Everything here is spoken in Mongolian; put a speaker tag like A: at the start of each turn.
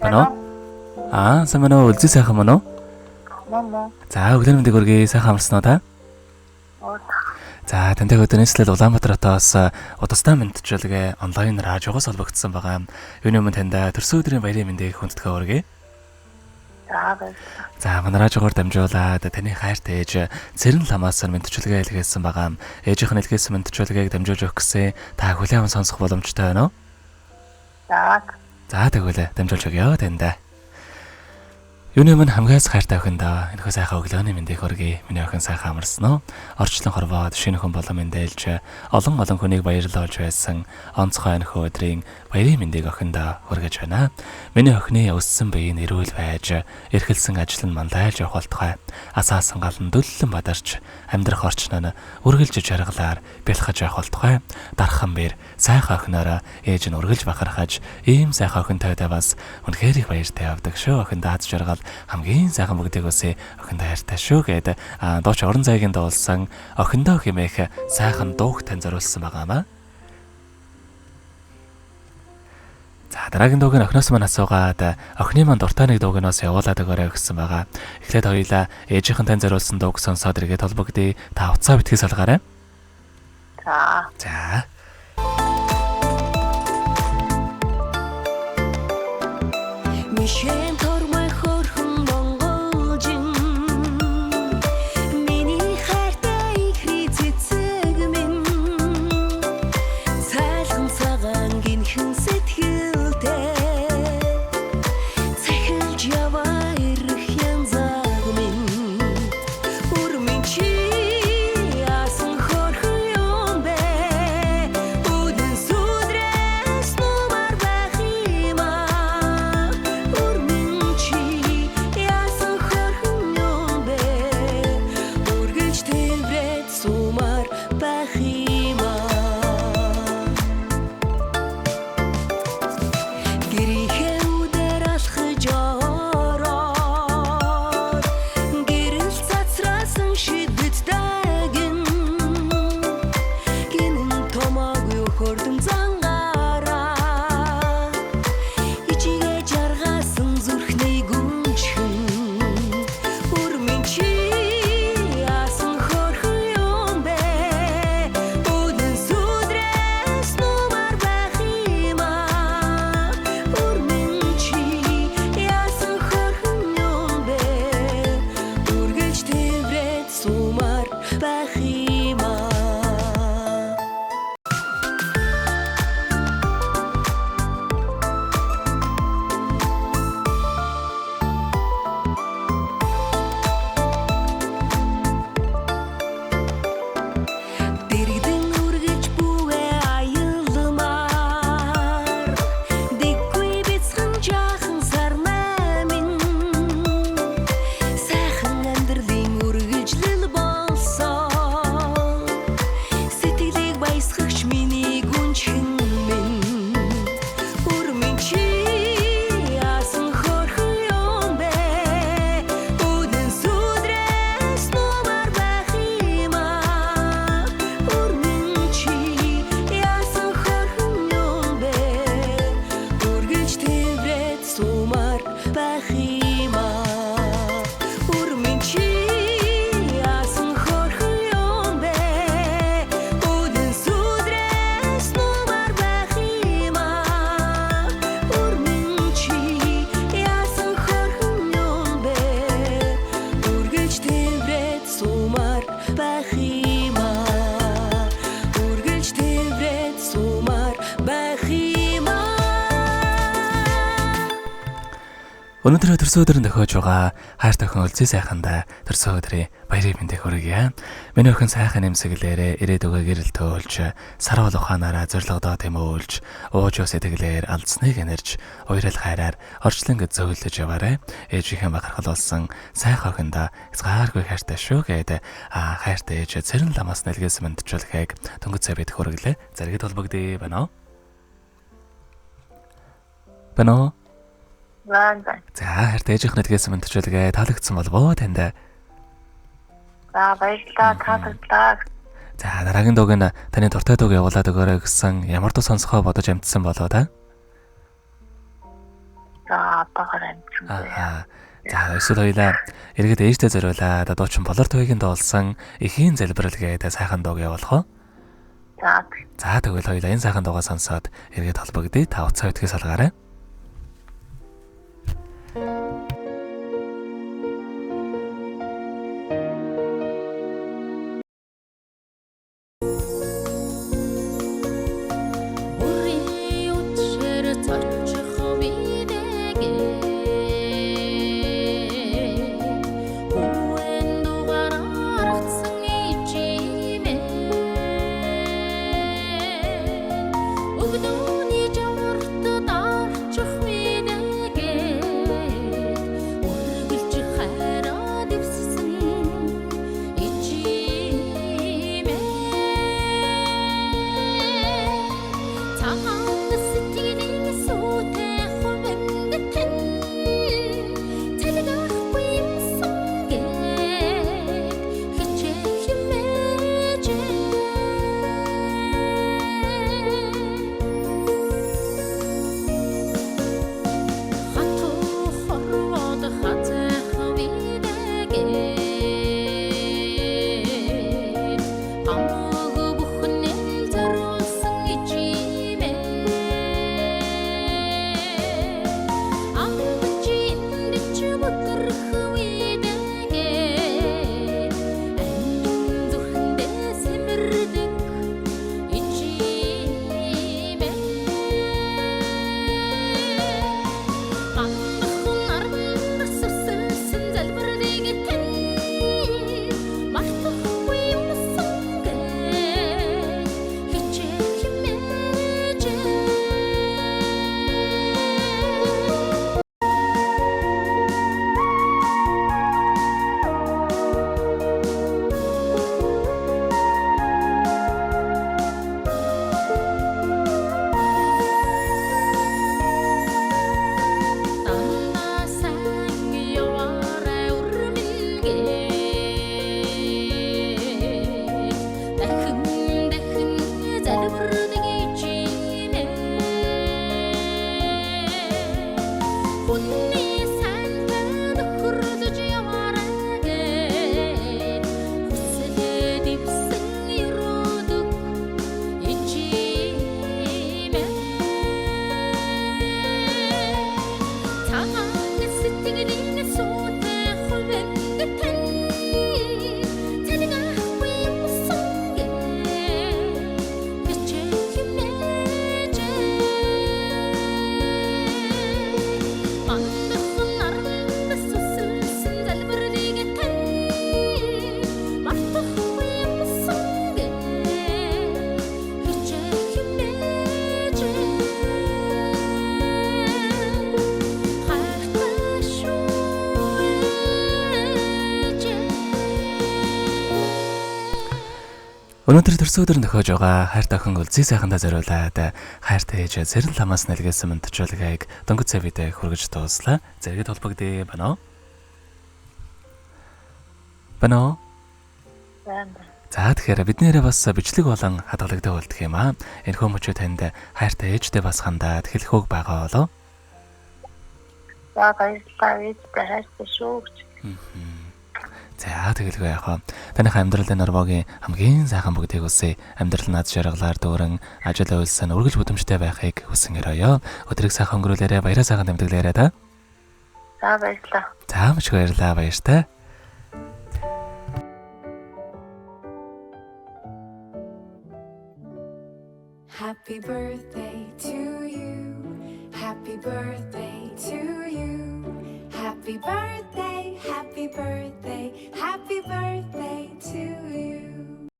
A: Байна уу? Сайн байна уу? Үлзий сайхан байна уу?
B: Мама.
A: За, өглөөний мэндийг хүргэе. Сайхан амарсан уу та? За, тантай өдрийн эслэл Улаанбаатар хотоос удастай мэдчилгээ онлайн радиогоос холбогдсон байгаа. Юуны өмнө танд төрсөн өдрийн баярын мэндийг хүндэтгэе хүргэе. За, манай радиогоор дамжуулаад таны хайртай ээж Цэрэн ламаас мэдчилгээ илгээсэн байгаа. Ээжийнх нь илгээсэн мэдчилгээг дамжуулж өгөх гэсэн та хүлээн сонсох боломжтой байна уу? За, тэгвэл дамжуулж өгье танд. Юуны өмнө хамгаас хайртай охиндоо энэхүү сайхан өглөөний мэндийг хүргэе. Миний охин сайхан амарсан уу? Орчлон хорвоод шинэ хүн болон мэндэлж олон хүнийг баярлуулж байсан онцгой энэхүү өдрийн баярын мэндийг охиндоо хүргэж байна. Миний охины өссөн биеийн эрүүл байж, эрхэлсэн ажил нь мандайлж явах болтугай. Асаасан гал нь дөллөн бадарч, амьдрах орчин нь үргэлж жаргалаар бэлхэж явах болтугай. Дархан бэр сайхан охиноороо ээж нь үргэлж бахархаж, ийм сайхан охинтой таваас үнэхээр их баяртай явдаг шүү. Охин дааж жаргал хамгийн сайхан бүгдийг өсөө охин хайртай шүү гэдэг дууч орон зайгийн дуулсан охиндоо хэмээх сайхан дууг тань зориулсан байгаамаа. За, дараагийн дууг нь охиноос маань асуугаад охины маань дуртай нэг дуугноос явуулаад өгөөрэй гэсэн байгаа. Эхлээд хоёулаа ээжийнхэн тань зориулсан дууг сонсоод эргээд холбогдъё. Та уцаа битгий салгаарай. За. Өнөөдөр төрсөн өдрөнд тохиож байгаа хайртай охин Үлзий сайхандаа төрсөн өдрийн баярын мэндийг хүргье. Миний охин сайхан нэмсэглээрээ ирээд өгөө гэрэл төөлж, сар бол ухаанаараа зорилгодоо тэмүүлж, ууж ус сэтгэлээр алдсныг энерж, уурал хайраар орчлон гэж зөөлөж яваарэ. Ээжийнхээ бахархал болсон сайхан охиндоо хязгааргүй хайртай шүү гэдэг хайртай ээж Цэрэн ламаас нэлгээсэн мэдчилгээг дөнгөж сая бид хүргэлээ. Зэрэгт холбогдъё байна уу? Байна уу? За, хайртай ээжийнх нэдгээсэн мэдчилгээ таалагдсан болов уу танд?
B: За, баярлалаа, таалагдлаа.
A: За, дараагийн дууг нь таны дуртай дууг явуулаад өгөөрэй гэсэн ямар дуу сонсохоо бодож амтсан болоо та?
B: За одоогоор амжингүй.
A: За эсвэл хоёлаа эргээд ээжтэй зориулаад дуучин болор төвийн дуулсан эхийн залбирал гэдэг сайхан дууг явуулах уу? За тэгвэл хоёлаа энэ сайхан дуугаа сонсоод эргээд холбогдъё. Та уцаа өтгөөс салгаарай. Өнөөдөр төрсөн өдөр нөхөж байгаа хайртай охин үлзий сайхандаа зориулаад хайртай ээж Зэрэн ламаас нэлгээсэн мэдчилгээг дөнгөж цавидэ хүргэж дууслаа. Зэрэгэд холбогдъё байна уу? Байна уу? За тэгэхээр биднээрээ бас бичлэг болон хадгалагтай болдох юм аа. Энэ хүмүүчүүд танд хайртай ээжтэй бас хандаад хэлэх үг байгаа болоо.
B: За баярлалаа ээжтэй хайртай шүү.
A: За тэгэлгүй яхаа. Таних амьдралын норвогийн хамгийн сайхан бүгдийг үсэ. Амьдрал над жаргалаар дүүрэн ажил үйлсэн үргэлж бүдэмжтэй байхыг хүсэн өрөөё. Өдрийг сайхан өнгөрүүлээрэ, баяраа сайхан тэмдэглээрэ та.
B: За баярлалаа.
A: За маш их баярлалаа, баяртай.
C: Happy birthday to you. Happy birthday to you. Happy birthday, happy birthday, happy birthday.